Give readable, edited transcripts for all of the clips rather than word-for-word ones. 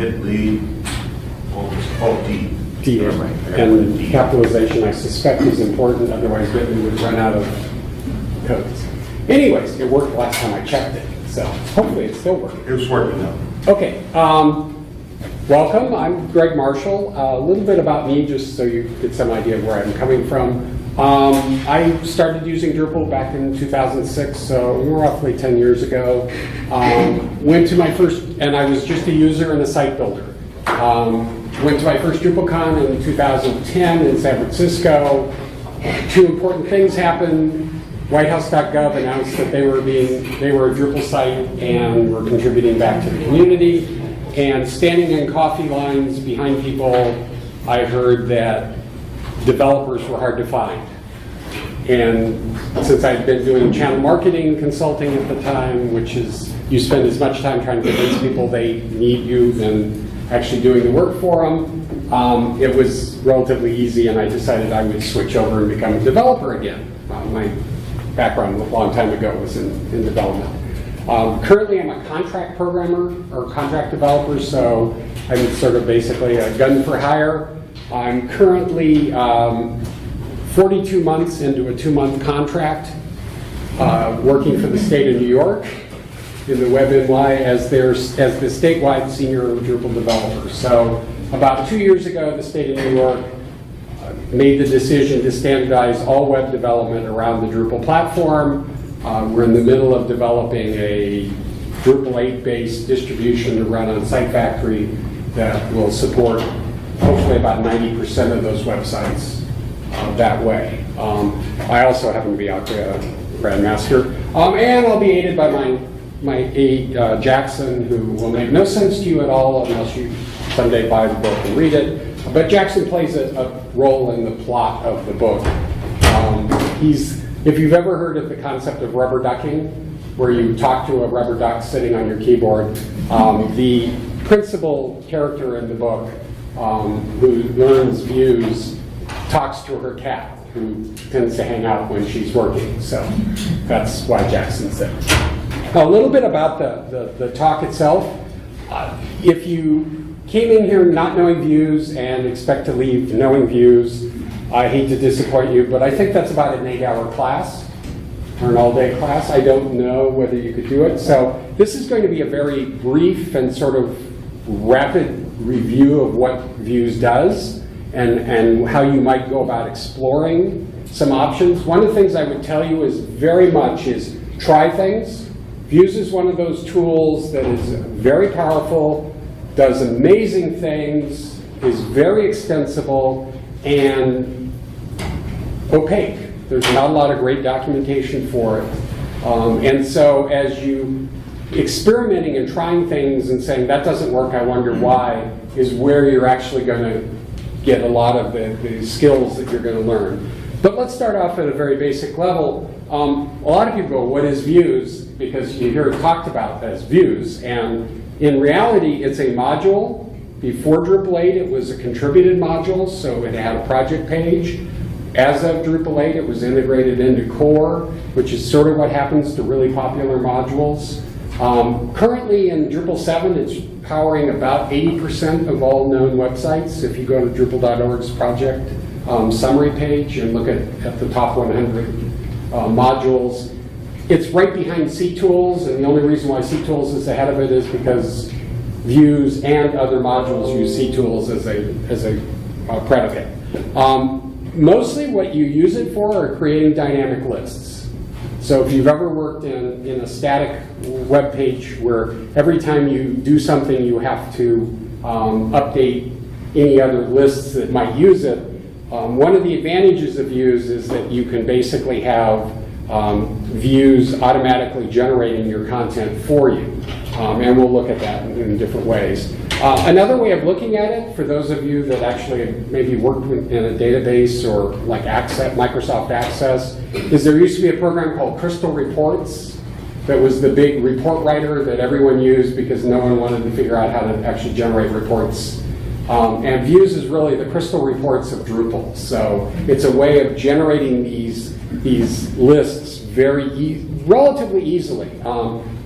hit lead, D. D. And capitalization, I suspect, is important, otherwise we would run out of codes. Anyways, it worked last time I checked it, so hopefully it's still working. It's working now. Okay, welcome. I'm Gregg Marshall. A little bit about me, just so you get some idea of where I'm coming from. I started using Drupal back in 2006, so roughly 10 years ago. Went to my first, and I was just a user and a site builder. Went to my first DrupalCon in 2010 in San Francisco. Two important things happened. WhiteHouse.gov announced that they were a Drupal site and were contributing back to the community. And standing in coffee lines behind people, I heard that developers were hard to find. And since I'd been doing channel marketing consulting at the time, which is you spend as much time trying to convince people they need you than actually doing the work for them, it was relatively easy, and I decided I would switch over and become a developer again. My background a long time ago was in development. Currently, I'm a contract programmer or contract developer, so I'm sort of basically a gun for hire. I'm currently 42 months into a 2-month contract working for the state of New York in the WebNY as the statewide senior Drupal developer. So about 2 years ago, the state of New York made the decision to standardize all web development around the Drupal platform. We're in the middle of developing a Drupal 8-based distribution to run on Site Factory that will support hopefully about 90% of those websites that way. I also happen to be out there, Grandmaster, and I'll be aided by my aide Jackson, who will make no sense to you at all unless you someday buy the book and read it. But Jackson plays a role in the plot of the book. If you've ever heard of the concept of rubber ducking, where you talk to a rubber duck sitting on your keyboard, the principal character in the book, who learns views, talks to her cat, who tends to hang out when she's working. So that's why Jackson's there. Now, a little bit about the talk itself. If you came in here not knowing views and expect to leave knowing views, I hate to disappoint you, but I think that's about an 8-hour class or an all-day class. I don't know whether you could do it. So this is going to be a very brief and sort of rapid review of what views does and how you might go about exploring some options. One of the things I would tell you is try things. Views is one of those tools that is very powerful, does amazing things, is very extensible, and opaque. There's not a lot of great documentation for it. And so as you experimenting and trying things and saying, that doesn't work, I wonder why, is where you're actually going to get a lot of the skills that you're going to learn. But let's start off at a very basic level. A lot of people go, what is views? Because you hear it talked about as views. And in reality, it's a module. Before Drupal 8, it was a contributed module, so it had a project page. As of Drupal 8, it was integrated into core, which is sort of what happens to really popular modules. Currently in Drupal 7, it's powering about 80% of all known websites. If you go to Drupal.org's project summary page and look at the top 100 modules, it's right behind CTools, and the only reason why CTools is ahead of it is because views and other modules use CTools as a predicate. Mostly what you use it for are creating dynamic lists. So if you've ever worked in a static web page where every time you do something you have to update any other lists that might use it, one of the advantages of views is that you can basically have views automatically generating your content for you. And we'll look at that in different ways. Another way of looking at it, for those of you that actually maybe worked in a database or like Microsoft Access, is there used to be a program called Crystal Reports that was the big report writer that everyone used because no one wanted to figure out how to actually generate reports. And Views is really the Crystal Reports of Drupal. So it's a way of generating these lists relatively easily.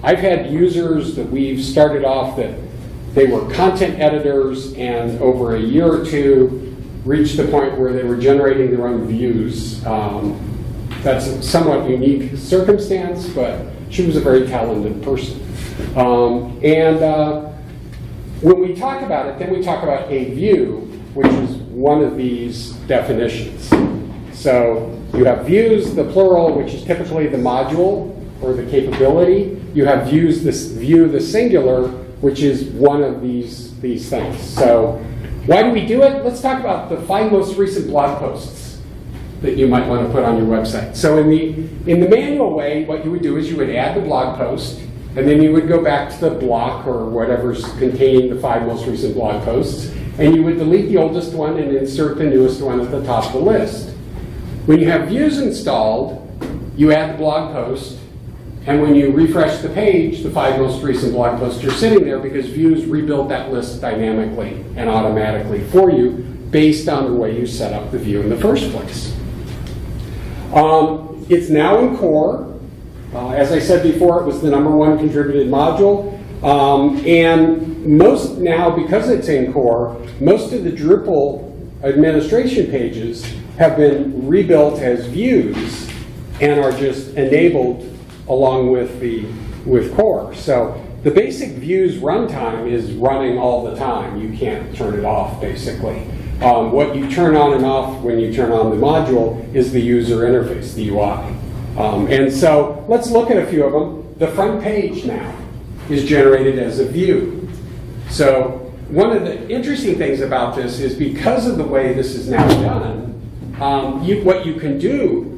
I've had users that we've started off that They were content editors, and over a year or two, reached the point where they were generating their own views. That's a somewhat unique circumstance, but she was a very talented person. When we talk about it, then we talk about a view, which is one of these definitions. So you have views, the plural, which is typically the module or the capability. You have views, this view, the singular, which is one of these things. So why do we do it? Let's talk about the 5 most recent blog posts that you might want to put on your website. So in the manual way, what you would do is you would add the blog post, and then you would go back to the block or whatever's containing the 5 most recent blog posts, and you would delete the oldest one and insert the newest one at the top of the list. When you have views installed, you add the blog post, and when you refresh the page, the 5 most recent blog posts are sitting there because views rebuild that list dynamically and automatically for you based on the way you set up the view in the first place. It's now in core. As I said before, it was the #1 contributed module. And most now, because it's in core, most of the Drupal administration pages have been rebuilt as views and are just enabled along with core. So the basic views runtime is running all the time. You can't turn it off, basically. What you turn on and off when you turn on the module is the user interface, the UI. And so let's look at a few of them. The front page now is generated as a view. So one of the interesting things about this is because of the way this is now done, what you can do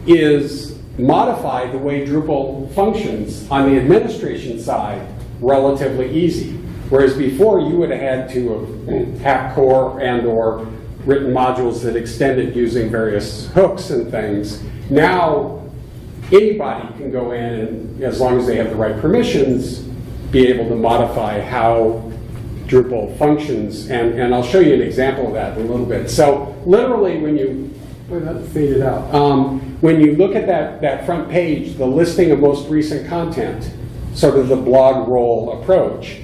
is modify the way Drupal functions on the administration side relatively easy. Whereas before you would have had to hack core and or written modules that extended using various hooks and things. Now anybody can go in and, as long as they have the right permissions, be able to modify how Drupal functions. And I'll show you an example of that in a little bit. So literally when you, that faded out. When you look at that front page, the listing of most recent content, sort of the blog roll approach,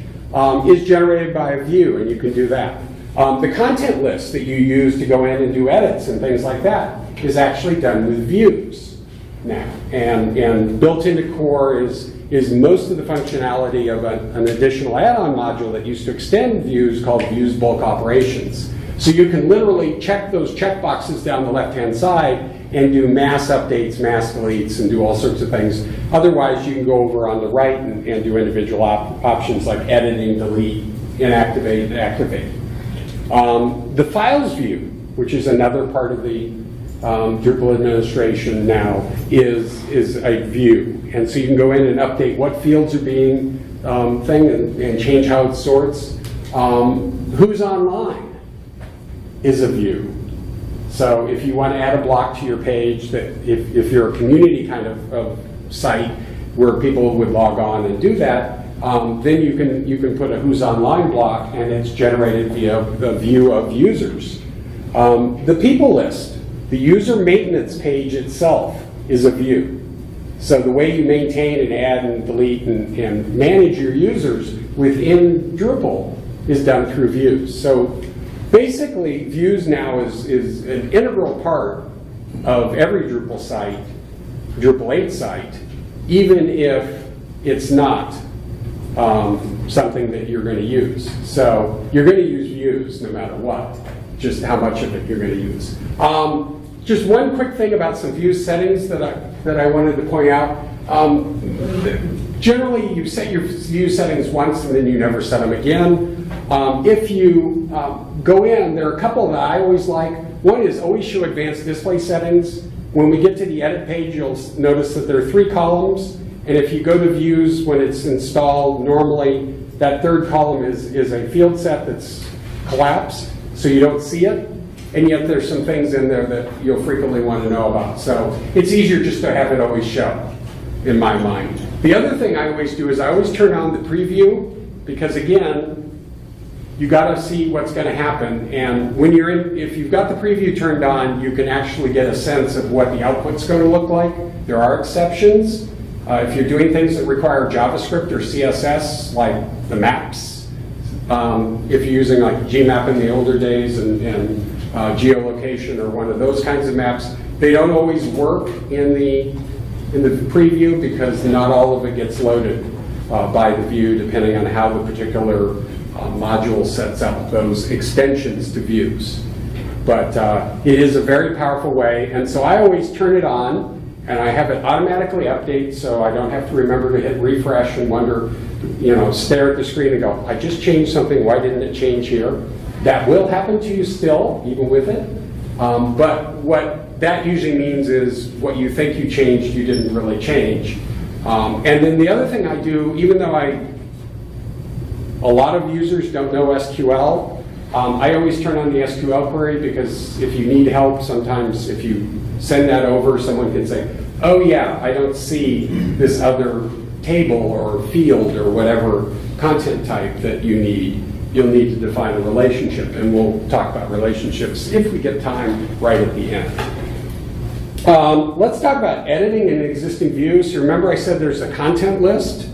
is generated by a view, and you can do that. The content list that you use to go in and do edits and things like that is actually done with views now. And built into core is most of the functionality of an additional add-on module that used to extend views called views bulk operations. So you can literally check those checkboxes down the left-hand side and do mass updates, mass deletes, and do all sorts of things. Otherwise, you can go over on the right and do individual options like editing, delete, inactivate, and activate. The files view, which is another part of the Drupal administration now, is a view. And so you can go in and update what fields are being and change how it sorts. Who's online is a view. So if you want to add a block to your page, that if you're a community kind of site where people would log on and do that, then you can put a who's online block, and it's generated via the view of users. The people list, the user maintenance page itself, is a view. So the way you maintain and add and delete and manage your users within Drupal is done through views. So basically, views now is an integral part of every Drupal site, Drupal 8 site, even if it's not something that you're going to use. So you're going to use views no matter what, just how much of it you're going to use. Just one quick thing about some view settings that I wanted to point out. Generally, you set your view settings once and then you never set them again. If you go in, there are a couple that I always like. One is always show advanced display settings. When we get to the edit page, you'll notice that there are 3 columns. And if you go to views when it's installed, normally that 3rd column is a field set that's collapsed, so you don't see it. And yet there's some things in there that you'll frequently want to know about. So it's easier just to have it always show, in my mind. The other thing I always do is I always turn on the preview, because again, you got to see what's going to happen. And when you're in, if you've got the preview turned on, you can actually get a sense of what the output's going to look like. There are exceptions. If you're doing things that require JavaScript or CSS, like the maps if you're using like Gmap in the older days and geolocation or one of those kinds of maps, they don't always work in the preview because not all of it gets loaded by the view, depending on how the particular module sets up those extensions to views. But it is a very powerful way, and so I always turn it on, and I have it automatically update, so I don't have to remember to hit refresh and wonder, stare at the screen and go, I just changed something, why didn't it change here? That will happen to you still, even with it. But what that usually means is what you think you changed, you didn't really change. And then the other thing I do, even though a lot of users don't know SQL, I always turn on the SQL query because if you need help, sometimes if you send that over, someone can say, oh yeah, I don't see this other table or field or whatever content type that you need. You'll need to define a relationship, and we'll talk about relationships if we get time right at the end. Let's talk about editing an existing view. So remember I said there's a content list,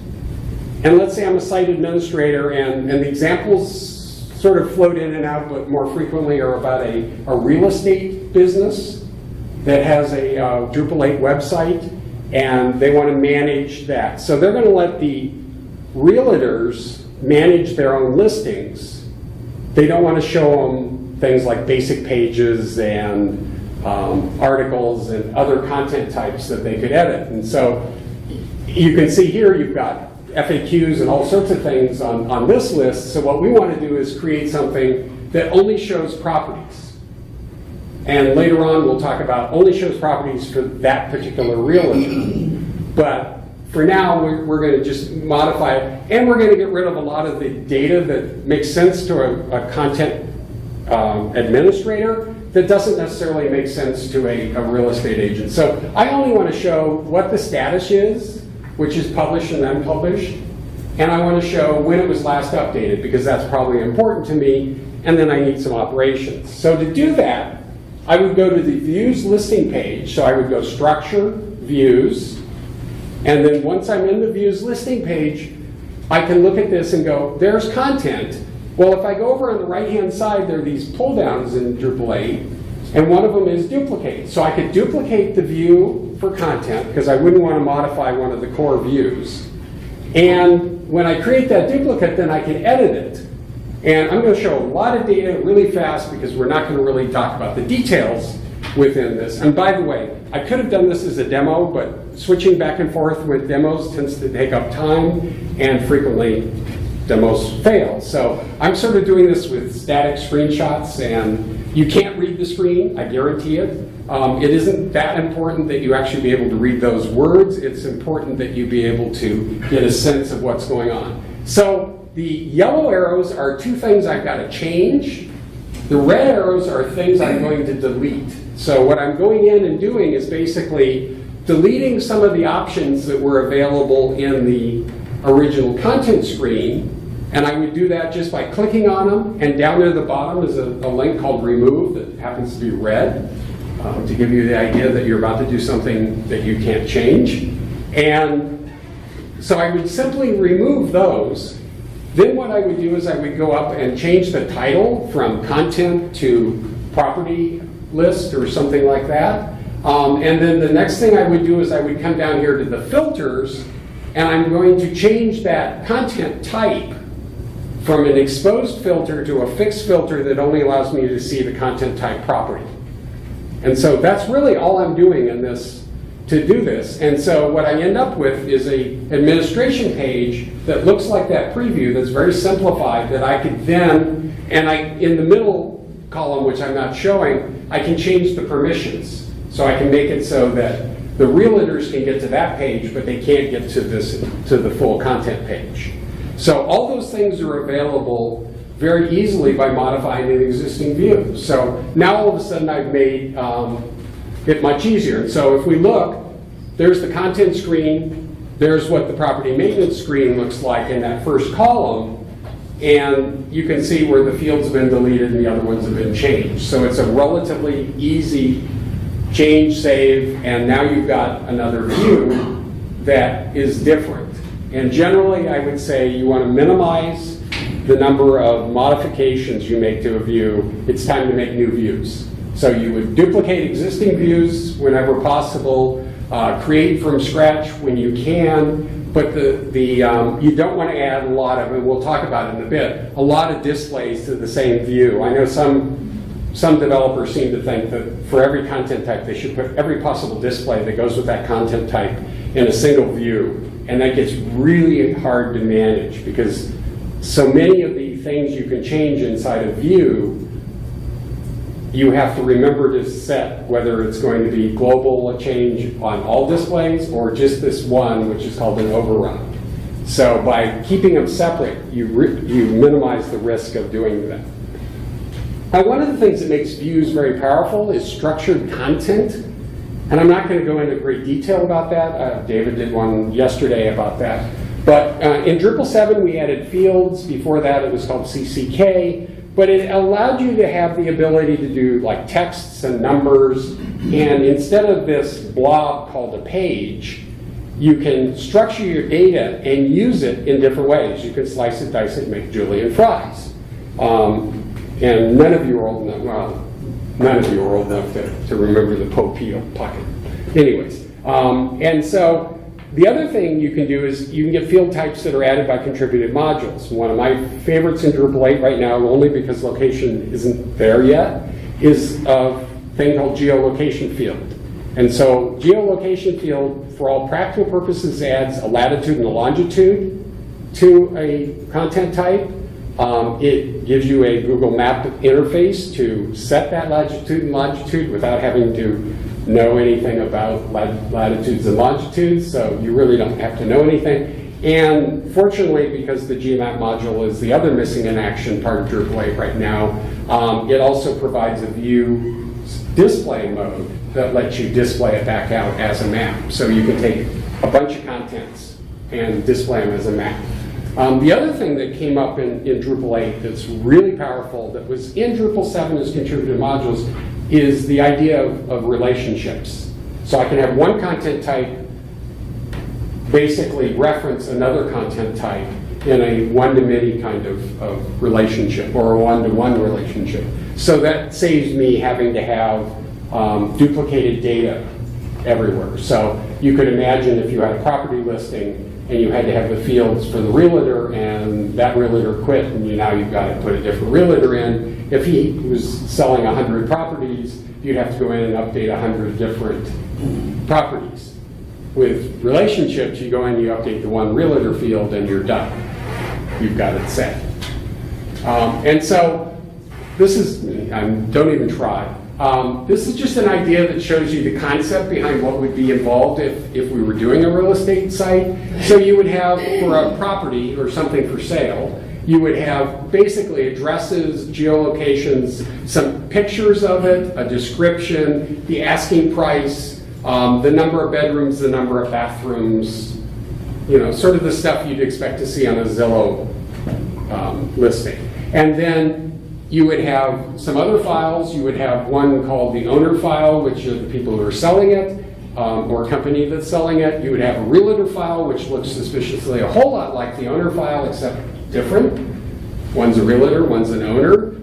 and let's say I'm a site administrator, and the examples sort of float in and out, but more frequently are about a real estate business that has a Drupal 8 website, and they want to manage that. So they're going to let the realtors manage their own listings. They don't want to show them things like basic pages and articles and other content types that they could edit. And so you can see here you've got FAQs and all sorts of things on this list. So what we want to do is create something that only shows properties. And later on we'll talk about only shows properties for that particular realtor. But for now, we're going to just modify it, and we're going to get rid of a lot of the data that makes sense to a content administrator that doesn't necessarily make sense to a real estate agent. So I only want to show what the status is, which is published and unpublished, and I want to show when it was last updated, because that's probably important to me, and then I need some operations. So to do that, I would go to the Views listing page. So I would go Structure, Views, and then once I'm in the Views listing page, I can look at this and go, there's content. Well, if I go over on the right-hand side, there are these pull-downs in Drupal 8, and one of them is duplicate. So I could duplicate the view for content, because I wouldn't want to modify one of the core views. And when I create that duplicate, then I can edit it. And I'm going to show a lot of data really fast, because we're not going to really talk about the details within this. And by the way, I could have done this as a demo, but switching back and forth with demos tends to take up time, and frequently demos fail. So I'm sort of doing this with static screenshots, and you can't read the screen, I guarantee it. It isn't that important that you actually be able to read those words. It's important that you be able to get a sense of what's going on. So the yellow arrows are two things I've got to change. The red arrows are things I'm going to delete. So what I'm going in and doing is basically deleting some of the options that were available in the original content screen, and I would do that just by clicking on them, and down near the bottom is a link called Remove that happens to be red, to give you the idea that you're about to do something that you can't change. And so I would simply remove those. Then what I would do is I would go up and change the title from content to property list or something like that. And then the next thing I would do is I would come down here to the filters, and I'm going to change that content type from an exposed filter to a fixed filter that only allows me to see the content type property. And so that's really all I'm doing in this to do this. And so what I end up with is a administration page that looks like that preview, that's very simplified, that I could then, and in the middle column, which I'm not showing, I can change the permissions. So I can make it so that the realtors can get to that page, but they can't get to the full content page. So all those things are available very easily by modifying an existing view. So now all of a sudden I've made it much easier. So if we look, there's the content screen, there's what the property maintenance screen looks like in that first column, and you can see where the fields have been deleted and the other ones have been changed. So it's a relatively easy change, save, and now you've got another view that is different. And generally I would say you want to minimize the number of modifications you make to a view, it's time to make new views. So you would duplicate existing views whenever possible, create from scratch when you can, but you don't want to add a lot of, and we'll talk about it in a bit, a lot of displays to the same view. I know some developers seem to think that for every content type, they should put every possible display that goes with that content type in a single view. And that gets really hard to manage because so many of the things you can change inside a view, you have to remember to set whether it's going to be global change on all displays or just this one, which is called an override. So by keeping them separate, you minimize the risk of doing that. Now, one of the things that makes views very powerful is structured content. And I'm not going to go into great detail about that. David did one yesterday about that. But in Drupal 7, we added fields. Before that, it was called CCK. But it allowed you to have the ability to do like texts and numbers. And instead of this blob called a page, you can structure your data and use it in different ways. You can slice it, dice it, make Julienne Fries. And none of you are old enough, well, none of you are old enough to remember the Popeel pocket. Anyways, and so the other thing you can do is you can get field types that are added by contributed modules. One of my favorites in Drupal 8 right now, only because location isn't there yet, is a thing called geolocation field. And so geolocation field, for all practical purposes, adds a latitude and a longitude to a content type. It gives you a Google Map interface to set that latitude and longitude without having to know anything about latitudes and longitudes, so you really don't have to know anything. And fortunately, because the Gmap module is the other missing in action part of Drupal 8 right now, it also provides a view display mode that lets you display it back out as a map. So you can take a bunch of contents and display them as a map. The other thing that came up in Drupal 8 that's really powerful, that was in Drupal 7 as contributed modules, is the idea of relationships. So I can have one content type basically reference another content type in a one-to-many kind of relationship or a one-to-one relationship. So that saves me having to have duplicated data everywhere. So you could imagine if you had a property listing and you had to have the fields for the realtor, and that realtor quit, and now you've got to put a different realtor in. If he was selling 100 properties, you'd have to go in and update 100 different properties. With relationships, you go in, you update the one realtor field, and you're done. You've got it set. And so this is, don't even try. This is just an idea that shows you the concept behind what would be involved if we were doing a real estate site. So you would have, for a property or something for sale, you would have basically addresses, geolocations, some pictures of it, a description, the asking price, the number of bedrooms, the number of bathrooms, sort of the stuff you'd expect to see on a Zillow listing. And then you would have some other files. You would have one called the owner file, which are the people who are selling it, or a company that's selling it. You would have a realtor file, which looks suspiciously a whole lot like the owner file, except different. One's a realtor, one's an owner.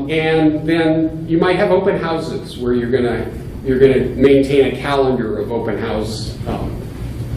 And then you might have open houses where you're gonna maintain a calendar of open house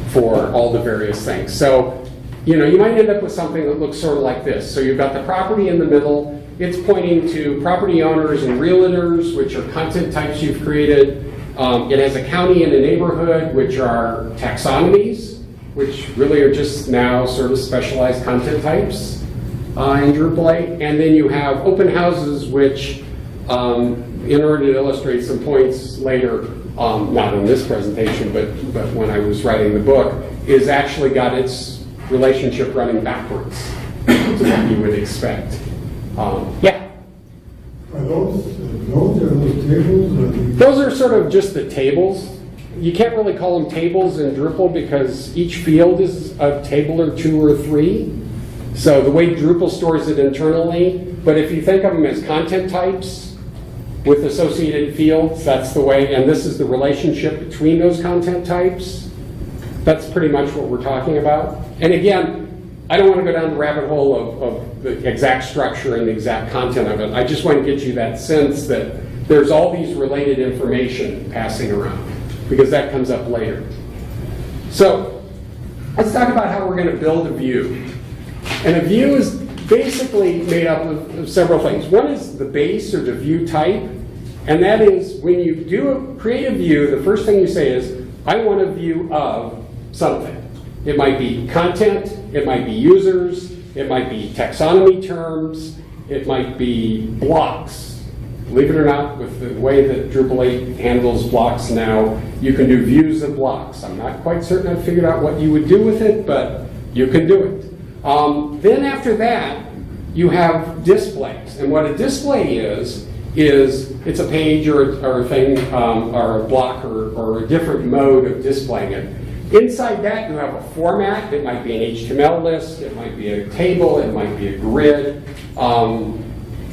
for all the various things. So, you might end up with something that looks sort of like this. So you've got the property in the middle. It's pointing to property owners and realtors, which are content types you've created. It has a county and a neighborhood, which are taxonomies, which really are just now sort of specialized content types in Drupal 8. And then you have open houses, which, in order to illustrate some points later, not in this presentation, but when I was writing the book, is actually got its relationship running backwards to what you would expect. Yeah? Are those tables? Those are sort of just the tables. You can't really call them tables in Drupal because each field is a table or two or three. So the way Drupal stores it internally, but if you think of them as content types with associated fields, that's the way, and this is the relationship between those content types. That's pretty much what we're talking about. And again, I don't want to go down the rabbit hole of the exact structure and the exact content of it. I just want to get you that sense that there's all these related information passing around, because that comes up later. So let's talk about how we're going to build a view. And a view is basically made up of several things. One is the base or the view type, and that is when you create a view, the first thing you say is, I want a view of something. It might be content, it might be users, it might be taxonomy terms, it might be blocks. Believe it or not, with the way that Drupal 8 handles blocks now, you can do views of blocks. I'm not quite certain I've figured out what you would do with it, but you can do it. Then after that, you have displays. And what a display is it's a page or a thing or a block or a different mode of displaying it. Inside that, you have a format. It might be an HTML list, it might be a table, it might be a grid,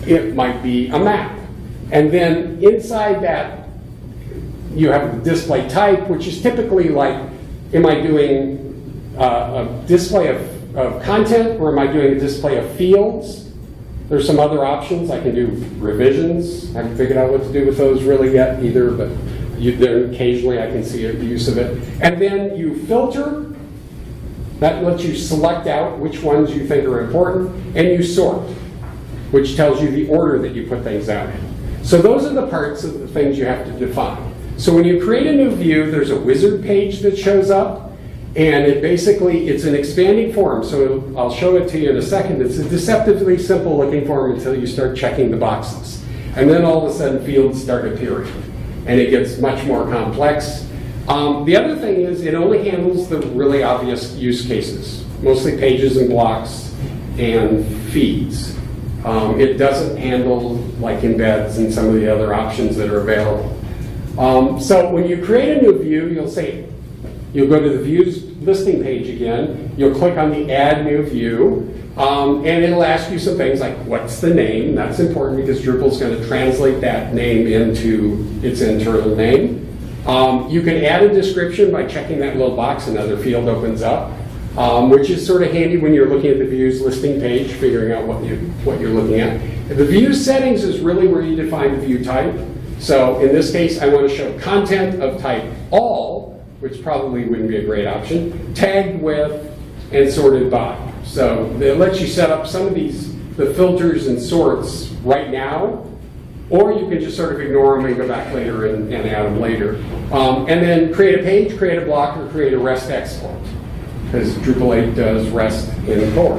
it might be a map. And then inside that, you have the display type, which is typically like, am I doing a display of content, or am I doing a display of fields? There's some other options. I can do revisions. I haven't figured out what to do with those really yet either, but occasionally I can see the use of it. And then you filter. That lets you select out which ones you think are important, and you sort, which tells you the order that you put things out in. So those are the parts of the things you have to define. So when you create a new view, there's a wizard page that shows up, and it's an expanding form. So I'll show it to you in a second. It's a deceptively simple looking form until you start checking the boxes. And then all of a sudden fields start appearing, and it gets much more complex. The other thing is it only handles the really obvious use cases, mostly pages and blocks and feeds. It doesn't handle like embeds and some of the other options that are available. So when you create a new view, you'll go to the views listing page again, you'll click on the add new view, and it'll ask you some things like what's the name. That's important because Drupal's going to translate that name into its internal name. You can add a description by checking that little box, another field opens up. Which is sort of handy when you're looking at the views listing page, figuring out what you're looking at. The view settings is really where you define the view type. So in this case, I want to show content of type all, which probably wouldn't be a great option, tagged with, and sorted by. So it lets you set up some of the filters and sorts right now, or you can just sort of ignore them and go back later and add them later. And then create a page, create a block, or create a REST export, because Drupal 8 does REST in core.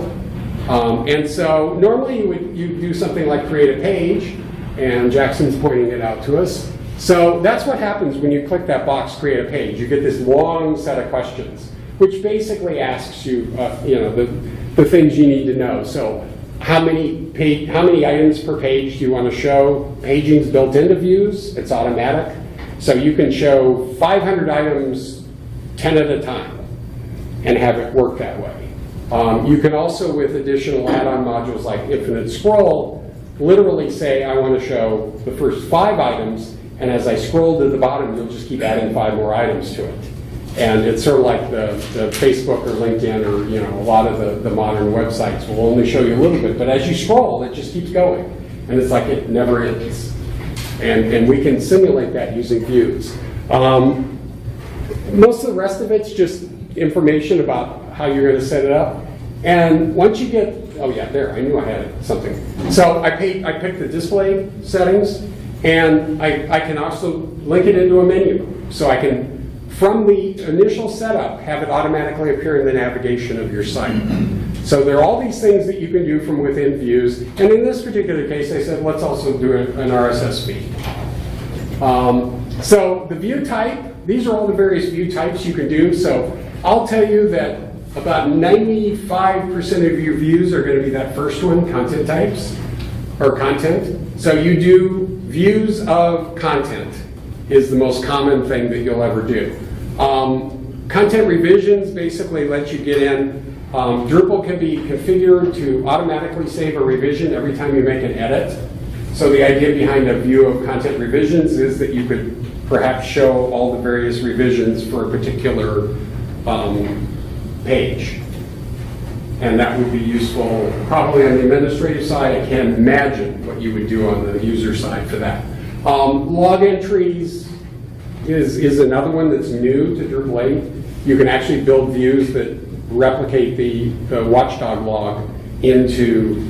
And so normally you do something like create a page, and Jackson's pointing it out to us. So that's what happens when you click that box, create a page. You get this long set of questions, which basically asks you, the things you need to know. So how many items per page do you want to show? Paging's built into views. It's automatic. So you can show 500 items 10 at a time and have it work that way. You can also, with additional add-on modules like infinite scroll, literally say, I want to show the first 5 items, and as I scroll to the bottom, you'll just keep adding 5 more items to it. And it's sort of like the Facebook or LinkedIn or a lot of the modern websites will only show you a little bit, but as you scroll, it just keeps going. And it's like it never ends. And we can simulate that using views. Most of the rest of it's just information about how you're going to set it up. And once you get, oh yeah, there, I knew I had something. So I picked the display settings, and I can also link it into a menu. So I can, from the initial setup, have it automatically appear in the navigation of your site. So there are all these things that you can do from within views. And in this particular case, I said, let's also do an RSS feed. So the view type, these are all the various view types you can do. So I'll tell you that about 95% of your views are going to be that first one, content types, or content. So you do views of content is the most common thing that you'll ever do. Content revisions basically let you get in. Drupal can be configured to automatically save a revision every time you make an edit. So the idea behind a view of content revisions is that you could perhaps show all the various revisions for a particular page. and that would be useful probably on the administrative side. I can't imagine what you would do on the user side for that. Log entries is another one that's new to Drupal 8. You can actually build views that replicate the watchdog log into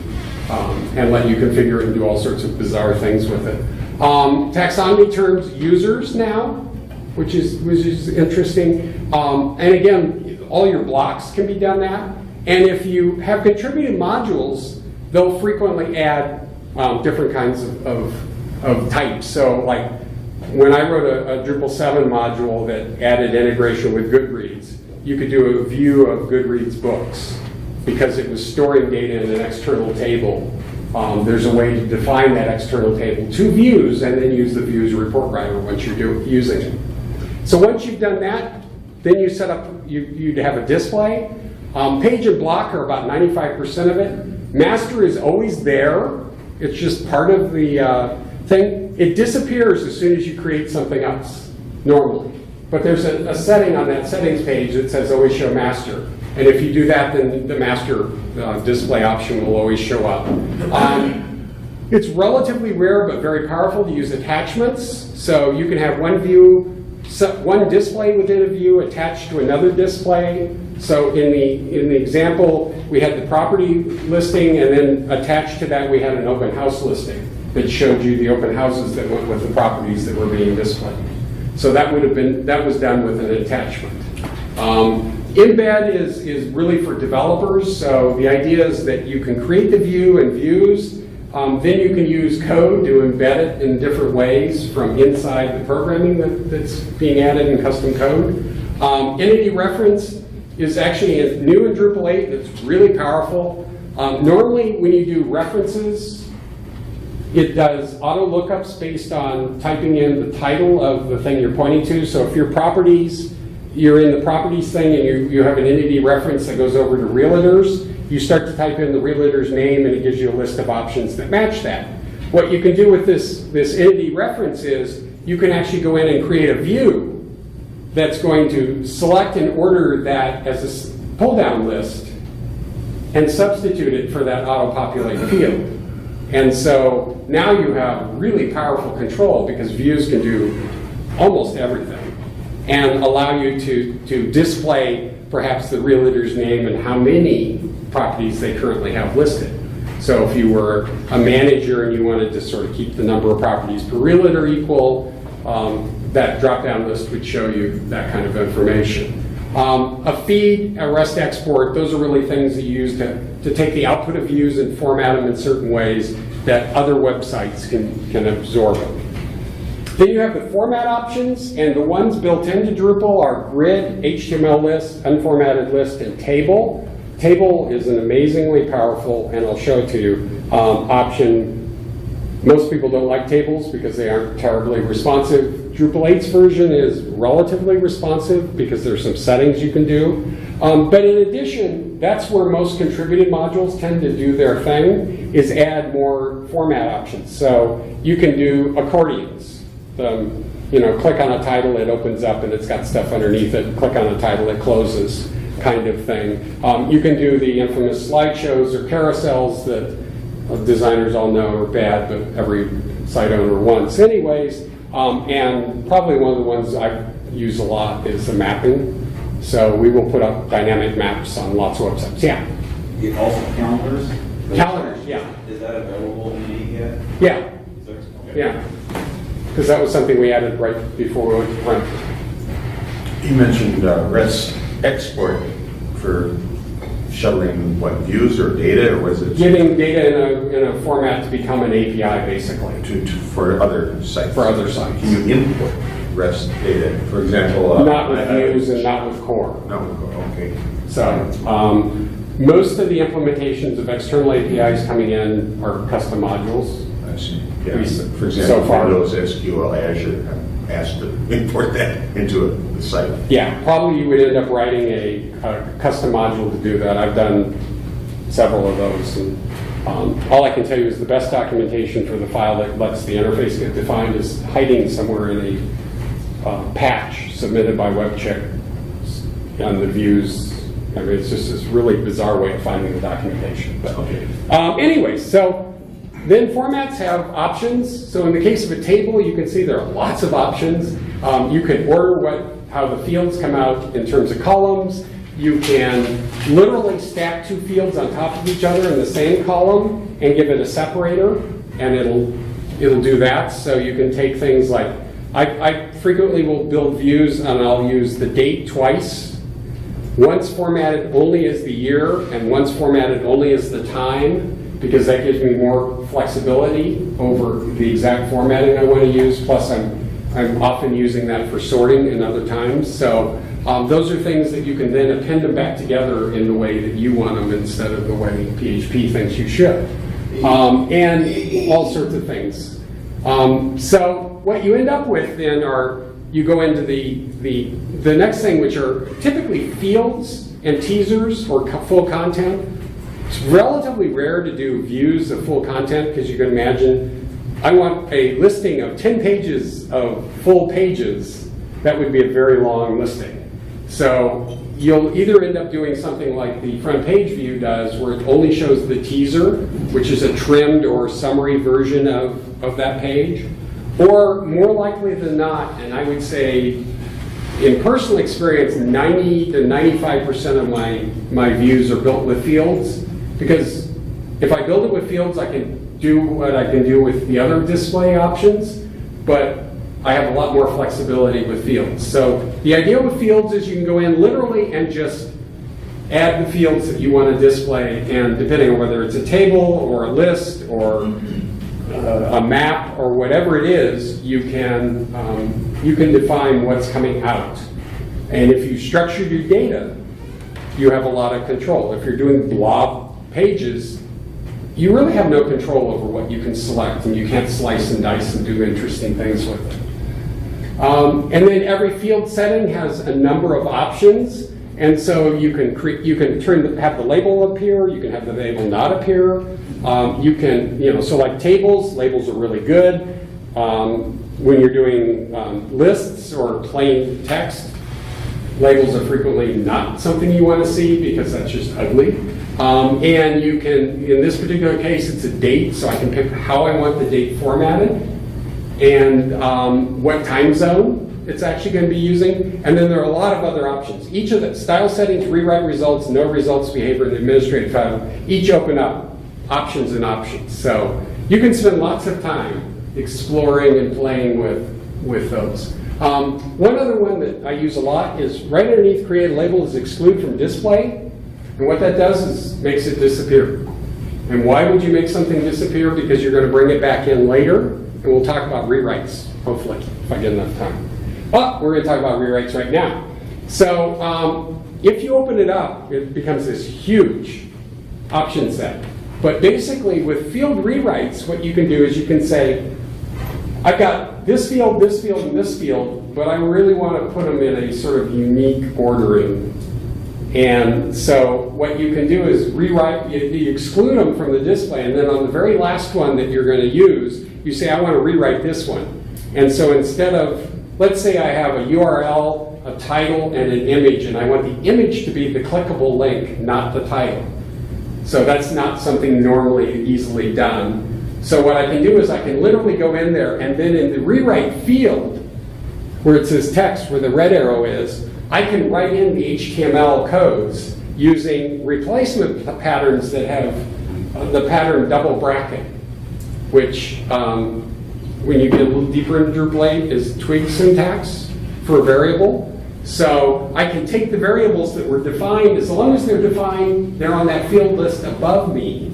and let you configure it and do all sorts of bizarre things with it. Taxonomy terms users now, which is interesting. And again, all your blocks can be done that. And if you have contributed modules, they'll frequently add different kinds of types. So like when I wrote a Drupal 7 module that added integration with Goodreads, you could do a view of Goodreads books because it was storing data in an external table. There's a way to define that external table to views and then use the views report writer once you're using it. So once you've done that, then you set up, you'd have a display. Page and block are about 95% of it. Master is always there. It's just part of the thing. It disappears as soon as you create something else, normally. But there's a setting on that settings page that says always show master. And if you do that, then the master display option will always show up. It's relatively rare but very powerful to use attachments. So you can have one view, one display within a view attached to another display. So in the example, we had the property listing, and then attached to that we had an open house listing that showed you the open houses that went with the properties that were being displayed. So that was done with an attachment. Embed is really for developers. So the idea is that you can create the view and views. Then you can use code to embed it in different ways from inside the programming that's being added in custom code. Entity reference is actually new in Drupal 8, and it's really powerful. Normally, when you do references, it does auto lookups based on typing in the title of the thing you're pointing to. So if your properties, you're in the properties thing and you have an entity reference that goes over to realtors, you start to type in the realtor's name and it gives you a list of options that match that. What you can do with this entity reference is you can actually go in and create a view that's going to select and order that as a pull-down list and substitute it for that auto-populate field. And so now you have really powerful control because views can do almost everything and allow you to display perhaps the realtor's name and how many properties they currently have listed. So if you were a manager and you wanted to sort of keep the number of properties per realtor equal, that drop-down list would show you that kind of information. A feed, a REST export, those are really things that you use to take the output of views and format them in certain ways that other websites can absorb them. Then you have the format options, and the ones built into Drupal are grid, HTML list, unformatted list, and table. Table is an amazingly powerful, and I'll show it to you, option. Most people don't like tables because they aren't terribly responsive. Drupal 8's version is relatively responsive because there's some settings you can do. But in addition, that's where most contributed modules tend to do their thing, is add more format options. So you can do accordions. Click on a title, it opens up and it's got stuff underneath it. Click on a title, it closes, kind of thing. You can do the infamous slideshows or carousels that designers all know are bad, but every site owner wants anyways. And probably one of the ones I use a lot is the mapping. So we will put up dynamic maps on lots of websites. Yeah. Also calendars? Calendars, yeah. Is that available in 8 yet? Yeah. Okay. Yeah. Because that was something we added right before we went to print. You mentioned REST export for shuttling what, views or data, or was it? Getting data in a format to become an API, basically. For other sites? For other sites. Can you input REST data? For example... not with views and not with core. Not with core, okay. So most of the implementations of external APIs coming in are custom modules. I see. Yeah. For example, So far. Windows, SQL, Azure, I'm asked to import that into the site. Yeah, probably you would end up writing a custom module to do that. I've done several of those. And, all I can tell you is the best documentation for the file that lets the interface get defined is hiding somewhere in a patch submitted by WebCheck on the views I mean, it's just this really bizarre way of finding the documentation. But anyway, so then formats have options. So in the case of a table, you can see there are lots of options. You can order how the fields come out in terms of columns. You can literally stack two fields on top of each other in the same column and give it a separator, and it'll do that. So you can take things like, I frequently will build views and I'll use the date twice. Once formatted only as the year and once formatted only as the time, because that gives me more flexibility over the exact formatting I want to use. Plus I'm often using that for sorting in other times. So those are things that you can then append them back together in the way that you want them instead of the way PHP thinks you should. And all sorts of things. So what you end up with then you go into the next thing, which are typically fields and teasers or full content. It's relatively rare to do views of full content because you can imagine I want a listing of 10 pages of full pages. That would be a very long listing. So you'll either end up doing something like the front page view does, where it only shows the teaser, which is a trimmed or summary version of that page, or more likely than not, and I would say in personal experience, 90 to 95% of my views are built with fields, because if I build it with fields, I can do what I can do with the other display options, but I have a lot more flexibility with fields. So the idea with fields is you can go in literally and just add the fields that you want to display, and depending on whether it's a table or a list or a map or whatever it is, you can define what's coming out. And if you structure your data, you have a lot of control. If you're doing blob pages, you really have no control over what you can select, and you can't slice and dice and do interesting things with it. And then every field setting has a number of options, and so you can have the label appear, you can have the label not appear. You can, so like tables, labels are really good. When you're doing lists or plain text, labels are frequently not something you want to see because that's just ugly. And you can, in this particular case, it's a date, so I can pick how I want the date formatted and what time zone it's actually going to be using. And then there are a lot of other options. Each of the style settings, rewrite results, no results behavior, and administrative file, each open up options and options. So you can spend lots of time exploring and playing with those. One other one that I use a lot is right underneath create a label is exclude from display. And what that does is makes it disappear. And why would you make something disappear? Because you're going to bring it back in later. And we'll talk about rewrites, hopefully, if I get enough time. But we're going to talk about rewrites right now. So if you open it up, it becomes this huge option set. But basically, with field rewrites, what you can do is you can say, I've got this field, and this field, but I really want to put them in a sort of unique ordering. And so what you can do is rewrite, you exclude them from the display, and then on the very last one that you're going to use, you say, I want to rewrite this one. And so instead of, let's say I have a URL, a title, and an image, and I want the image to be the clickable link, not the title. So that's not something normally easily done. So what I can do is I can literally go in there, and then in the rewrite field, where it says text, where the red arrow is, I can write in the HTML codes using replacement patterns that have the pattern double bracket, which when you get a little deeper into Drupal 8 is twig syntax for a variable. So I can take the variables that were defined, as long as they're defined, they're on that field list above me,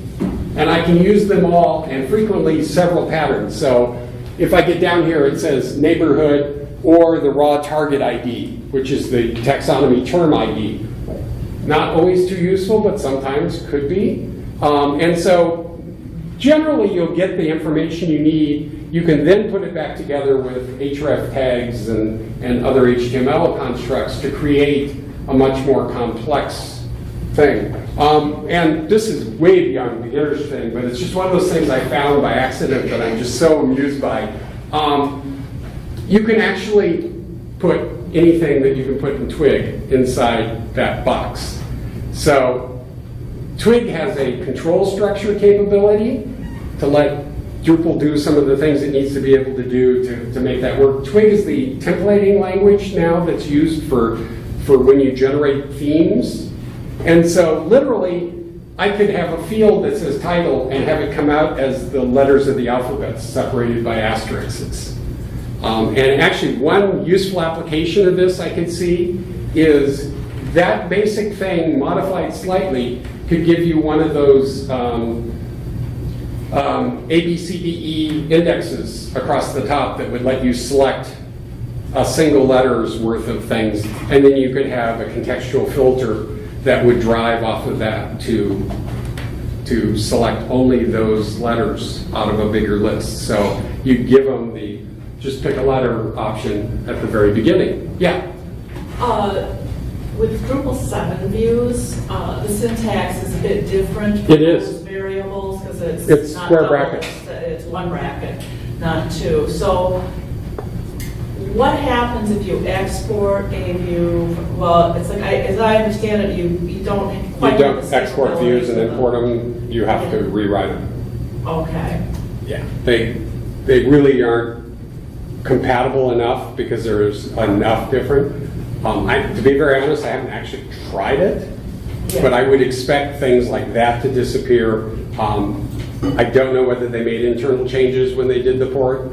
and I can use them all, and frequently several patterns. So if I get down here, it says neighborhood or the raw target ID, which is the taxonomy term ID. Not always too useful, but sometimes could be. And so generally you'll get the information you need. You can then put it back together with href tags and other HTML constructs to create a much more complex thing. And this is way beyond the beginner's thing, but it's just one of those things I found by accident that I'm just so amused by. You can actually put anything that you can put in Twig inside that box. So Twig has a control structure capability to let Drupal do some of the things it needs to be able to do to make that work. Twig is the templating language now that's used for when you generate themes. And so literally, I could have a field that says title and have it come out as the letters of the alphabet separated by asterisks. And actually, one useful application of this I could see is that basic thing modified slightly could give you one of those A, B, C, D, E indexes across the top that would let you select a single letter's worth of things, and then you could have a contextual filter that would drive off of that to select only those letters out of a bigger list. So you give them the just pick a letter option at the very beginning. Yeah? With Drupal 7 views, the syntax is a bit different. It is. Those variables, because It's not square double, brackets. It's one bracket, not two. So what happens if you export a view? Well, it's like, as I understand it, you don't quite You have don't the export views and capabilities of import them, you have to rewrite them. Okay. Yeah. They really aren't compatible enough because there's enough different. To be very honest, I haven't actually tried it, Yeah. but I would expect things like that to disappear. I don't know whether they made internal changes when they did the port.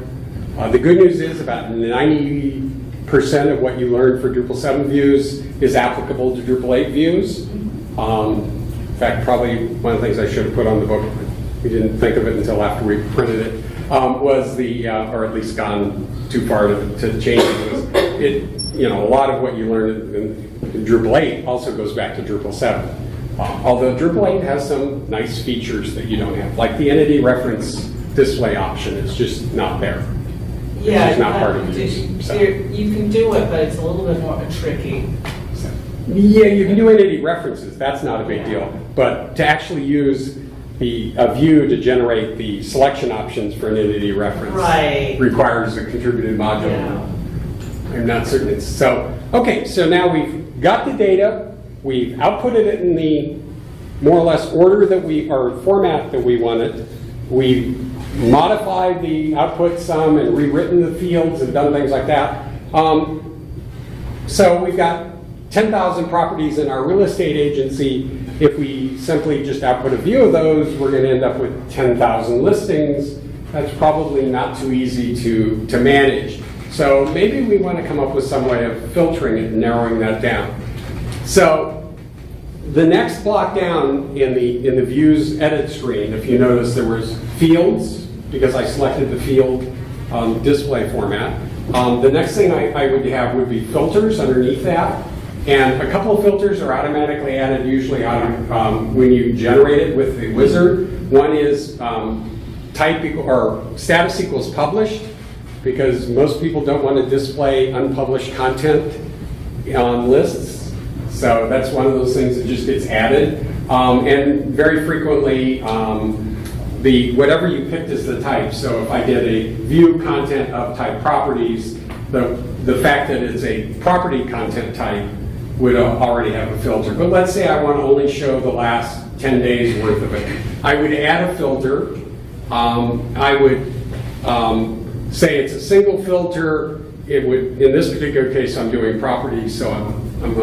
The good news is about 90% of what you learned for Drupal 7 views is applicable to Drupal 8 views. In fact, probably one of the things I should have put on the book, we didn't think of it until after we printed it, was the, or at least gone too far to change it, was a lot of what you learned in Drupal 8 also goes back to Drupal 7. Although Drupal 8 has some nice features that you don't have, like the entity reference display option is just not there. Yeah, It's just not part of it. So. you can do it, but it's a little bit more tricky. Yeah, you can do entity references. That's not a big deal. But to actually use a view to generate the selection options for an entity reference requires a contributed module. Yeah. I'm not certain it's so. Okay, so now we've got the data. We've outputted it in the more or less order that or format that we wanted. We've modified the output some and rewritten the fields and done things like that. So we've got 10,000 properties in our real estate agency. If we simply just output a view of those, we're going to end up with 10,000 listings. That's probably not too easy to manage. So maybe we want to come up with some way of filtering it and narrowing that down. So the next block down in the views edit screen, if you notice, there was fields because I selected the field display format. The next thing I would have would be filters underneath that. And a couple of filters are automatically added usually when you generate it with the wizard. One is status equals published, because most people don't want to display unpublished content on lists. So that's one of those things that just gets added. And very frequently, whatever you picked as the type. So if I did a view content of type properties, the fact that it's a property content type would already have a filter. But let's say I want to only show the last 10 days worth of it. I would add a filter. I would say it's a single filter. It would, in this particular case, I'm doing properties, so I'm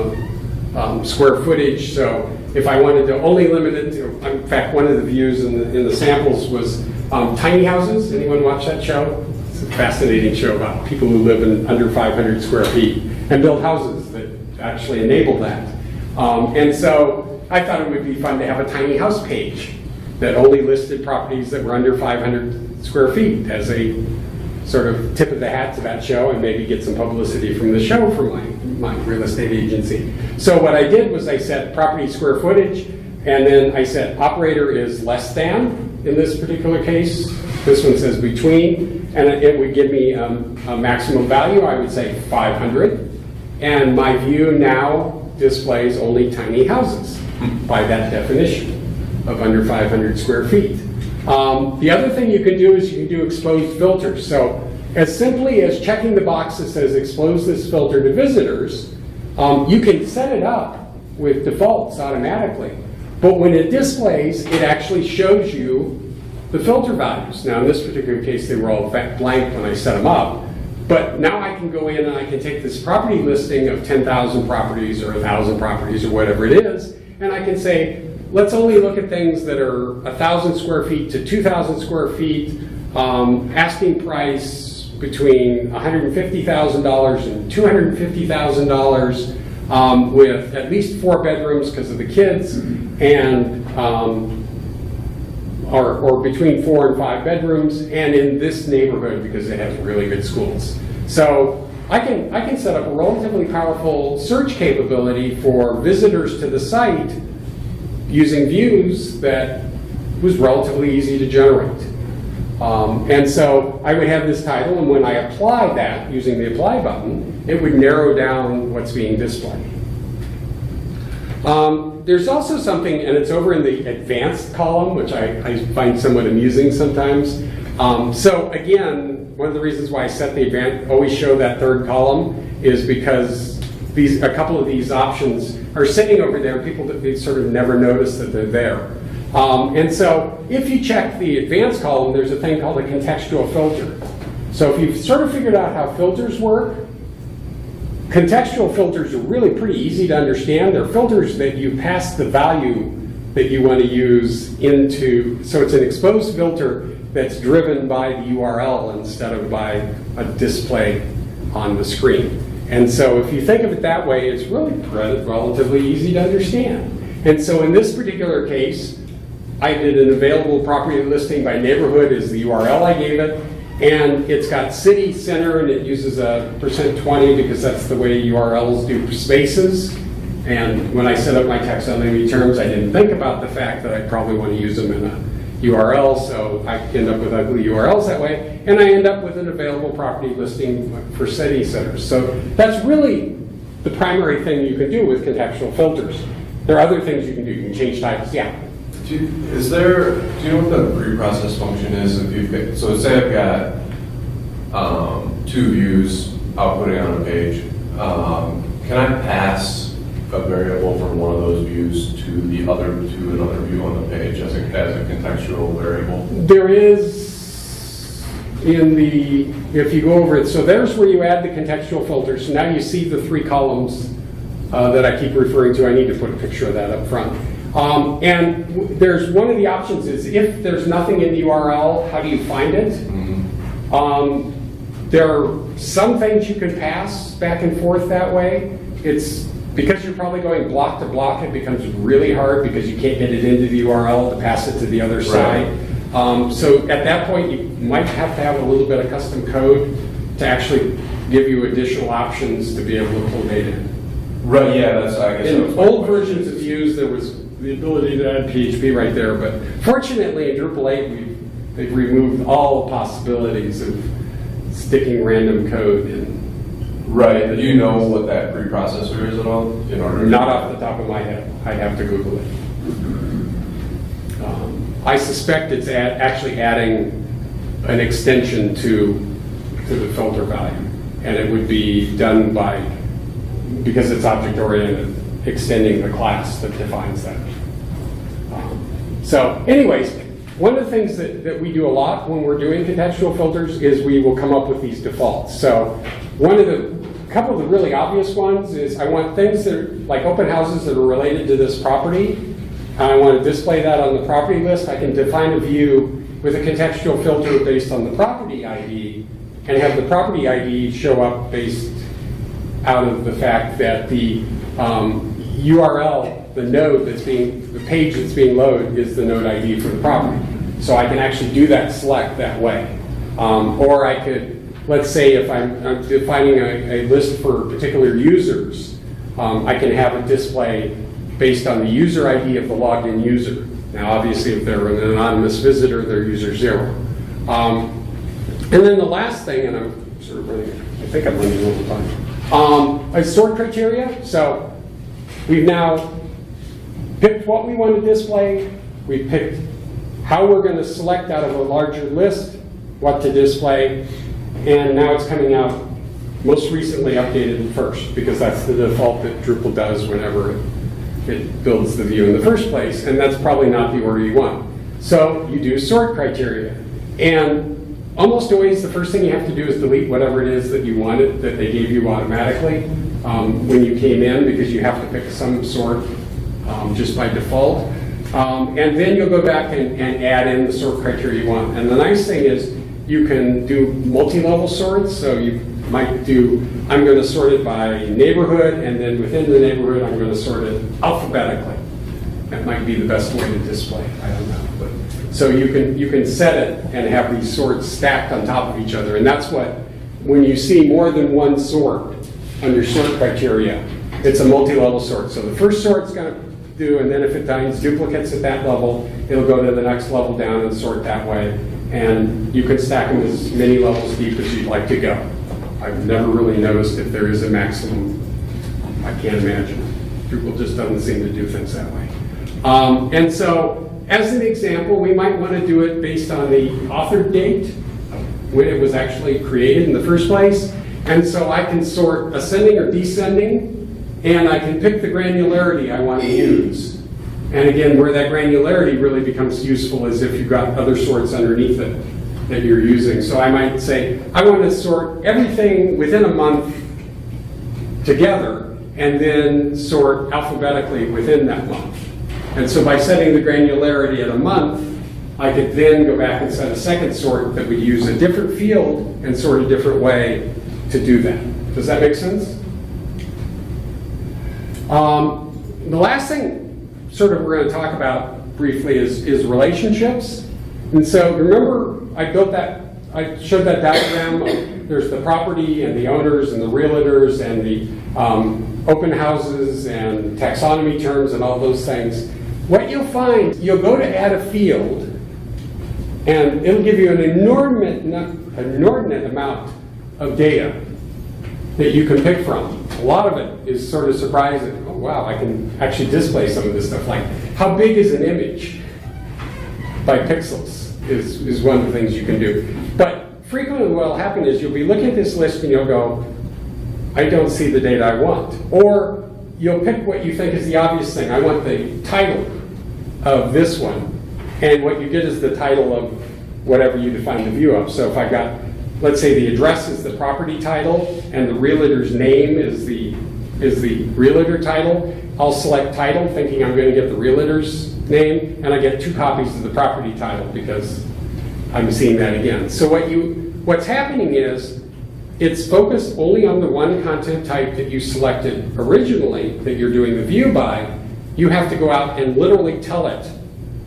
a square footage. So if I wanted to only limit it to, in fact, one of the views in the samples was tiny houses. Anyone watch that show? It's a fascinating show about people who live in under 500 square feet and build houses that actually enable that. And so I thought it would be fun to have a tiny house page that only listed properties that were under 500 square feet as a sort of tip of the hat to that show, and maybe get some publicity from the show for my real estate agency. So what I did was I said property square footage, and then I said operator is less than in this particular case. This one says between, and it would give me a maximum value. I would say 500. And my view now displays only tiny houses by that definition of under 500 square feet. The other thing you can do is you can do exposed filters. So as simply as checking the box that says expose this filter to visitors, you can set it up with defaults automatically. But when it displays, it actually shows you the filter values. Now, in this particular case, they were all blank when I set them up. But now I can go in and I can take this property listing of 10,000 properties or 1,000 properties or whatever it is, and I can say, let's only look at things that are 1,000 square feet to 2,000 square feet, asking price between $150,000 and $250,000, with at least 4 bedrooms because of the kids, and or between 4 and 5 bedrooms, and in this neighborhood because it has really good schools. So I can set up a relatively powerful search capability for visitors to the site using views that was relatively easy to generate. And so I would have this title, and when I apply that using the apply button, it would narrow down what's being displayed. There's also something, and it's over in the advanced column, which I find somewhat amusing sometimes. So again, one of the reasons why I set the advanced, always show that third column, is because a couple of these options are sitting over there, and people that sort of never notice that they're there. And so if you check the advanced column, there's a thing called a contextual filter. So if you've sort of figured out how filters work, contextual filters are really pretty easy to understand. They're filters that you pass the value that you want to use into, so it's an exposed filter that's driven by the URL instead of by a display on the screen. And so if you think of it that way, it's really relatively easy to understand. And so in this particular case, I did an available property listing by neighborhood is the URL I gave it. And it's got city center, and it uses a %20 because that's the way URLs do spaces. And when I set up my text only terms, I didn't think about the fact that I probably want to use them in a URL, so I end up with ugly URLs that way. And I end up with an available property listing for city centers. So that's really the primary thing you can do with contextual filters. There are other things you can do. You can change titles. Yeah. Do you know what the pre-process function is? So say I've got 2 views outputting on a page. Can I pass a variable from one of those views to another view on the page as a contextual variable? There is if you go over it, so there's where you add the contextual filters. So now you see the 3 columns that I keep referring to. I need to put a picture of that up front. And there's one of the options is if there's nothing in the URL, how do you find it? Mm-hmm. There are some things you can pass back and forth that way. It's because you're probably going block to block, it becomes really hard because you can't get it into the URL to pass it to the other side. So at that point, you might have to have a little bit of custom code to actually give you additional options to be able to pull data in. Right, yeah, I guess. In old versions of Views, there was the ability to add PHP right there, but fortunately in Drupal 8, they've removed all possibilities of sticking random code in. Right, do you know what that preprocessor is at all? Not off the top of my head. I'd have to Google it. I suspect it's actually adding an extension to the filter value, and it would be done by, because it's object-oriented, extending the class that defines that. So anyways, one of the things that we do a lot when we're doing contextual filters is we will come up with these defaults. So a couple of the really obvious ones is I want things that are like open houses that are related to this property, and I want to display that on the property list. I can define a view with a contextual filter based on the property ID and have the property ID show up based out of the fact that the URL, the page that's being loaded is the node ID for the property. So I can actually do that select that way. Or I could, let's say if I'm defining a list for particular users, I can have it display based on the user ID of the logged in user. Now obviously if they're an anonymous visitor, they're user 0. And then the last thing, and I'm sort of running, I think I'm running a little time. A sort criteria. So we've now picked what we want to display. We've picked how we're going to select out of a larger list what to display. And now it's coming out most recently updated first, because that's the default that Drupal does whenever it it builds the view in the first place, and that's probably not the order you want. So you do sort criteria. And almost always the first thing you have to do is delete whatever it is that you wanted that they gave you automatically when you came in, because you have to pick some sort just by default. And then you'll go back and add in the sort criteria you want. And the nice thing is you can do multi-level sorts. So you might do, I'm going to sort it by neighborhood, and then within the neighborhood I'm going to sort it alphabetically. That might be the best way to display it, I don't know. But, so you can set it and have these sorts stacked on top of each other. And that's what, when you see more than one sort under sort criteria, it's a multi-level sort. So the first sort's going to do, and then if it finds duplicates at that level, it'll go to the next level down and sort that way. And you can stack them as many levels deep as you'd like to go. I've never really noticed if there is a maximum. I can't imagine. Drupal just doesn't seem to do things that way. And so, as an example, we might want to do it based on the author date, when it was actually created in the first place. And so I can sort ascending or descending, and I can pick the granularity I want to use. And again, where that granularity really becomes useful is if you've got other sorts underneath it that you're using. So I might say, I want to sort everything within a month together, and then sort alphabetically within that month. And so by setting the granularity at a month, I could then go back and set a second sort that would use a different field and sort a different way to do that. Does that make sense? The last thing sort of we're going to talk about briefly is relationships. And so remember I showed that diagram. There's the property and the owners and the realtors and the open houses and taxonomy terms and all those things. What you'll find, you'll go to add a field, and it'll give you an inordinate amount of data that you can pick from. A lot of it is sort of surprising. Oh, wow, I can actually display some of this stuff. Like, how big is an image by pixels is one of the things you can do. But frequently what will happen is you'll be looking at this list and you'll go, I don't see the data I want. Or you'll pick what you think is the obvious thing. I want the title of this one. And what you get is the title of whatever you define the view of. So if I got, let's say the address is the property title and the realtor's name is the realtor title, I'll select title thinking I'm going to get the realtor's name, and I get 2 copies of the property title because I'm seeing that again. So what's happening is it's focused only on the one content type that you selected originally that you're doing the view by. You have to go out and literally tell it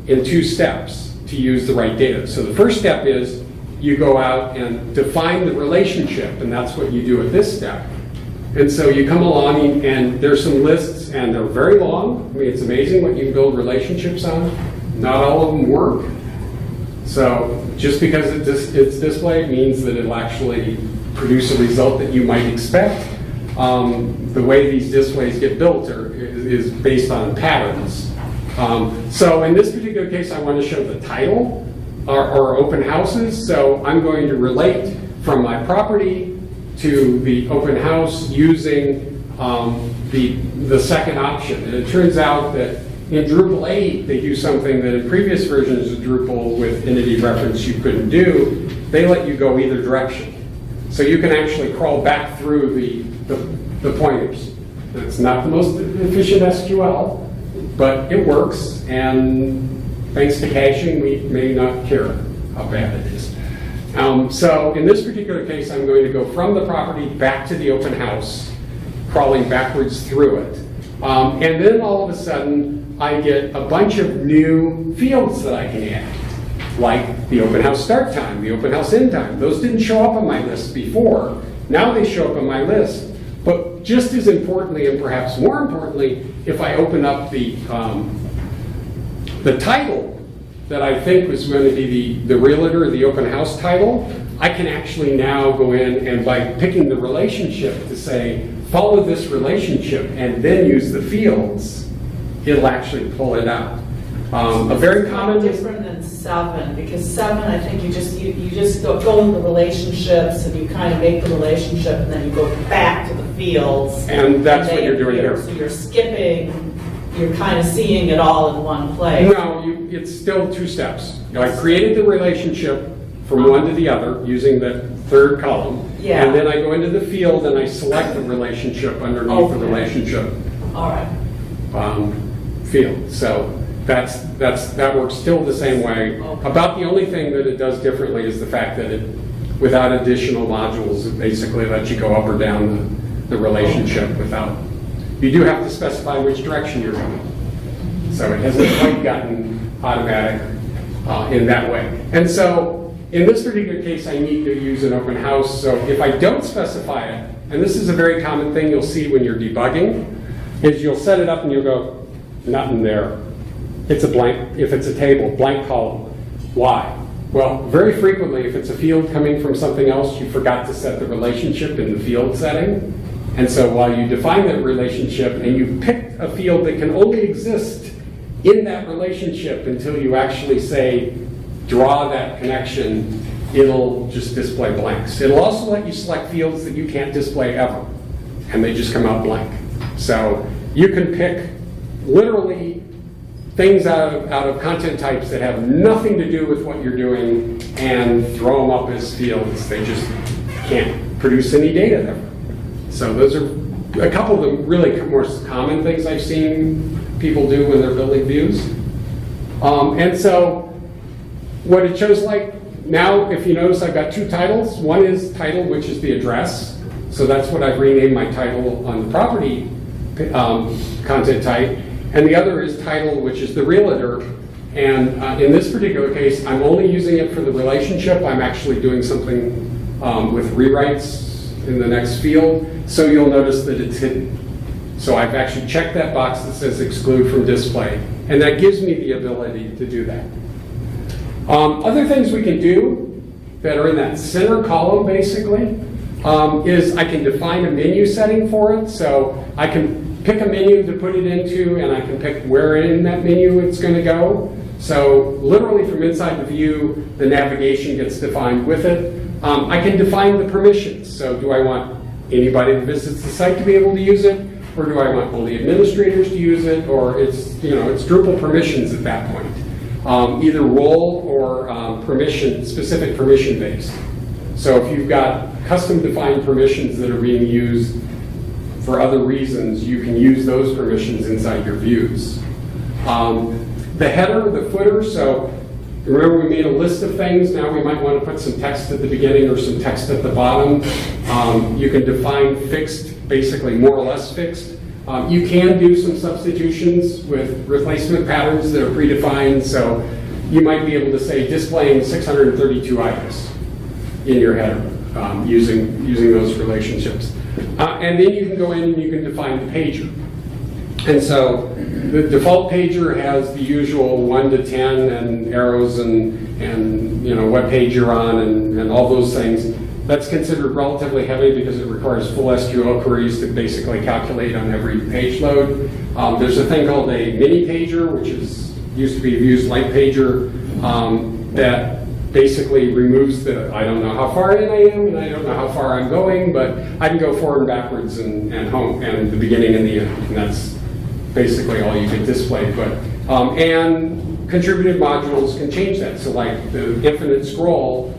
in 2 steps to use the right data. So the first step is you go out and define the relationship, and that's what you do at this step. And so you come along and there's some lists, and they're very long. I mean, it's amazing what you can build relationships on. Not all of them work. So just because it's displayed means that it'll actually produce a result that you might expect. The way these displays get built is based on patterns. So in this particular case, I want to show the title or open houses. So I'm going to relate from my property to the open house using the second option. And it turns out that in Drupal 8, they do something that in previous versions of Drupal with entity reference you couldn't do. They let you go either direction. So you can actually crawl back through the pointers. It's not the most efficient SQL, but it works. And thanks to caching, we may not care how bad it is. So in this particular case, I'm going to go from the property back to the open house, crawling backwards through it. And then all of a sudden, I get a bunch of new fields that I can add, like the open house start time, the open house end time. Those didn't show up on my list before. Now they show up on my list. But just as importantly, and perhaps more importantly, if I open up the title that I think was going to be the realtor or the open house title, I can actually now go in and by picking the relationship to say, follow this relationship and then use the fields, it'll actually pull it out. A very common... different than 7, because 7, I think you just go in the relationships and you kind of make the relationship and then you go back to the fields. And that's what you're doing here. So you're skipping you're kind of seeing it all in one place. No, it's still two steps. I created the relationship from one to the other using the third column. Yeah. And then I go into the field and I select the relationship underneath the Okay. relationship All right. field. So that works still the same way. Okay. About the only thing that it does differently is the fact that without additional modules, it basically lets you go up or down the relationship without. You do have to specify which direction you're going. So it hasn't quite gotten automatic in that way. And so in this particular case, I need to use an open house. So if I don't specify it, and this is a very common thing you'll see when you're debugging, is you'll set it up and you'll go, nothing there. It's a blank, if it's a table, blank column. Why? Well, very frequently, if it's a field coming from something else, you forgot to set the relationship in the field setting. And so while you define that relationship and you picked a field that can only exist in that relationship until you actually say, draw that connection, it'll just display blanks. It'll also let you select fields that you can't display ever, and they just come out blank. So you can pick literally things out of content types that have nothing to do with what you're doing and throw them up as fields. They just can't produce any data there. So those are a couple of the really more common things I've seen people do when they're building views. And so what it shows like now, if you notice, I've got two titles. One is title, which is the address. So that's what I've renamed my title on the property content type. And the other is title, which is the realtor. And in this particular case, I'm only using it for the relationship. I'm actually doing something with rewrites in the next field. So you'll notice that it's hidden. So I've actually checked that box that says exclude from display. And that gives me the ability to do that. Other things we can do that are in that center column, basically, is I can define a menu setting for it. So I can pick a menu to put it into, and I can pick where in that menu it's going to go. So literally from inside the view, the navigation gets defined with it. I can define the permissions. So do I want anybody that visits the site to be able to use it? Or do I want only administrators to use it? Or it's Drupal permissions at that point. Either role or specific permission based. So if you've got custom defined permissions that are being used for other reasons, you can use those permissions inside your views. The header, the footer, so remember we made a list of things. Now we might want to put some text at the beginning or some text at the bottom. You can define fixed, basically more or less fixed. You can do some substitutions with replacement patterns that are predefined. So you might be able to say displaying 632 items in your header using those relationships. And then you can go in and you can define the pager. And so the default pager has the usual 1 to 10 and arrows and what page you're on and all those things. That's considered relatively heavy because it requires full SQL queries to basically calculate on every page load. There's a thing called a mini pager, which used to be a views light pager, that basically removes I don't know how far in I am and I don't know how far I'm going, but I can go forward and backwards and home and the beginning and the end. And that's basically all you can display. But and contributed modules can change that. So like the infinite scroll,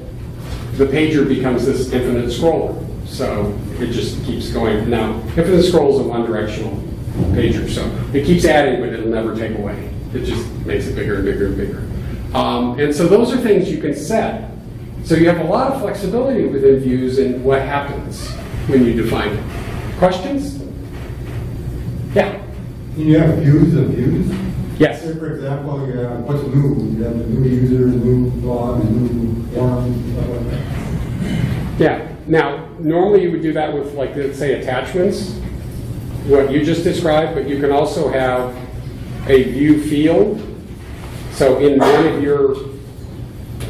the pager becomes this infinite scroller. So it just keeps going. Now, infinite scroll is a one-directional pager, so it keeps adding, but it'll never take away. It just makes it bigger and bigger and bigger. And so those are things you can set. So you have a lot of flexibility within views and what happens when you define it. Questions? Yeah. You have views of views? Yes. Say, for example, you have what's new? You have the new users, new blogs, new forums, stuff like that. Yeah. Now, normally you would do that with, like, let's say, attachments, what you just described, but you can also have a view field. So in one of your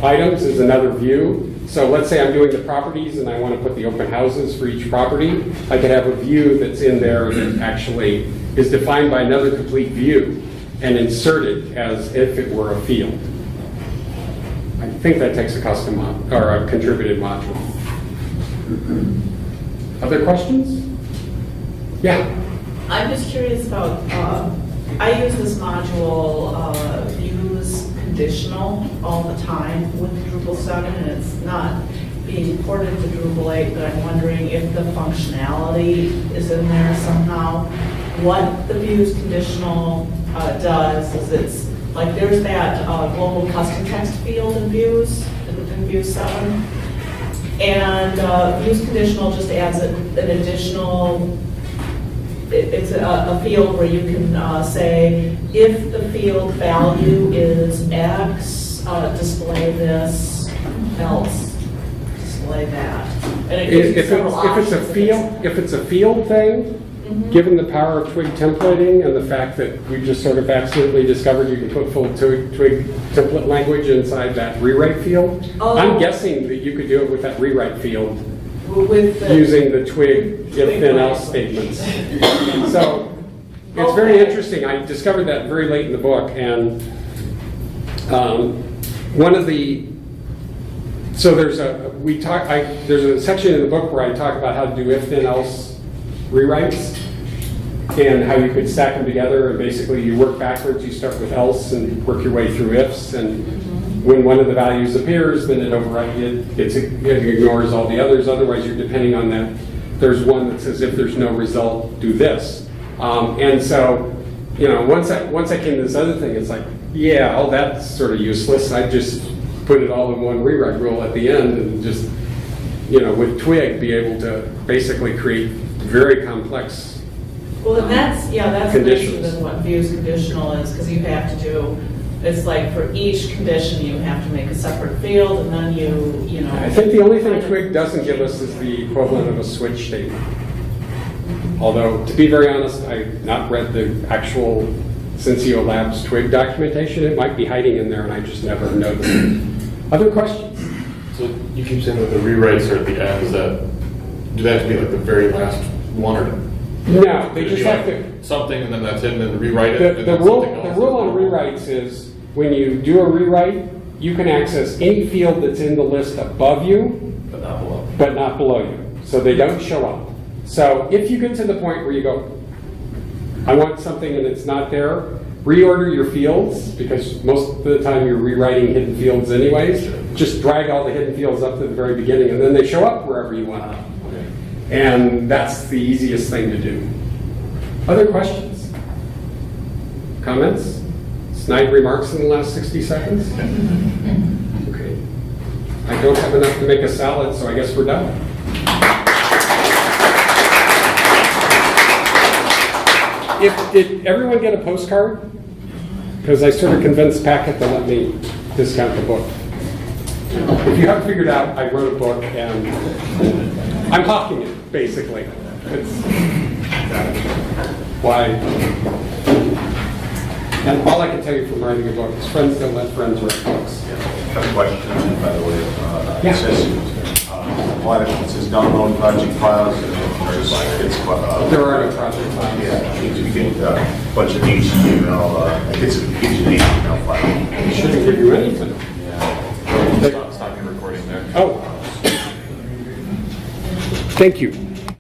items is another view. So let's say I'm doing the properties and I want to put the open houses for each property. I could have a view that's in there that actually is defined by another complete view and inserted as if it were a field. I think that takes a custom or a contributed module. Other questions? Yeah. I'm just curious about I use this module, views conditional all the time with Drupal 7, and it's not being ported to Drupal 8, but I'm wondering if the functionality is in there somehow. What the views conditional does is it's like there's that global custom text field in views, in View 7. And views conditional just adds an additional, it's a field where you can say, if the field value is X, display this, else display that. And it gives you If several it's a options. field, if it's a field thing, given the power of Twig templating and the fact that we just sort of accidentally discovered you can put full Twig template language inside that rewrite field, I'm guessing that you could do it with that rewrite field With the, using the Twig if then else statements. So it's very interesting. I discovered that very late in the book, and one of the there's a section in the book where I talk about how to do if then else rewrites and how you could stack them together, and basically you work backwards. You start with else and work your way through ifs, and when one of the values appears, then it overrides it ignores all the others. Otherwise, you're depending on that. There's one that says if there's no result, do this. And so, once I came to this other thing, it's like, yeah, all that's sort of useless. I just put it all in one rewrite rule at the end, and just with Twig, be able to basically create very complex. well, and that's different Conditions. than what views conditional is, because you have to do, it's like for each condition, you have to make a separate field, and then you know. I think the only thing Twig doesn't give us is the equivalent of a switch statement. Although, to be very honest, I've not read the actual Sensio Labs Twig documentation. It might be hiding in there, and I just never noticed. Other questions? So you keep saying that the rewrites are at the end. Do they have to be like the very last one, or No, they could it just be have like to. something and then that's it, and then rewrite it? The and then rule something else? on rewrites is when you do a rewrite, you can access any field that's in the list above you, But not below. but not below you. So they don't show up. So if you get to the point where you go, I want something and it's not there, reorder your fields, because most of the time you're rewriting hidden fields anyways. Just drag all the hidden fields up to the very beginning, and then they show up wherever you want them. And that's the easiest thing to do. Other questions? Comments? Snide remarks in the last 60 seconds? Okay. I don't have enough to make a salad, so I guess we're done. Did everyone get a postcard? Because I sort of convinced Packet to let me discount the book. If you haven't figured out, I wrote a book and I'm hawking it, basically. It's why. And all I can tell you from writing a book is friends don't let friends write books. I have a question, by the way. Yeah. It says, it says download project files, and There are no project files. yeah, you get a bunch of HTML, it gives you an HTML file. It shouldn't give you anything. Stop your recording there. Oh. Thank you.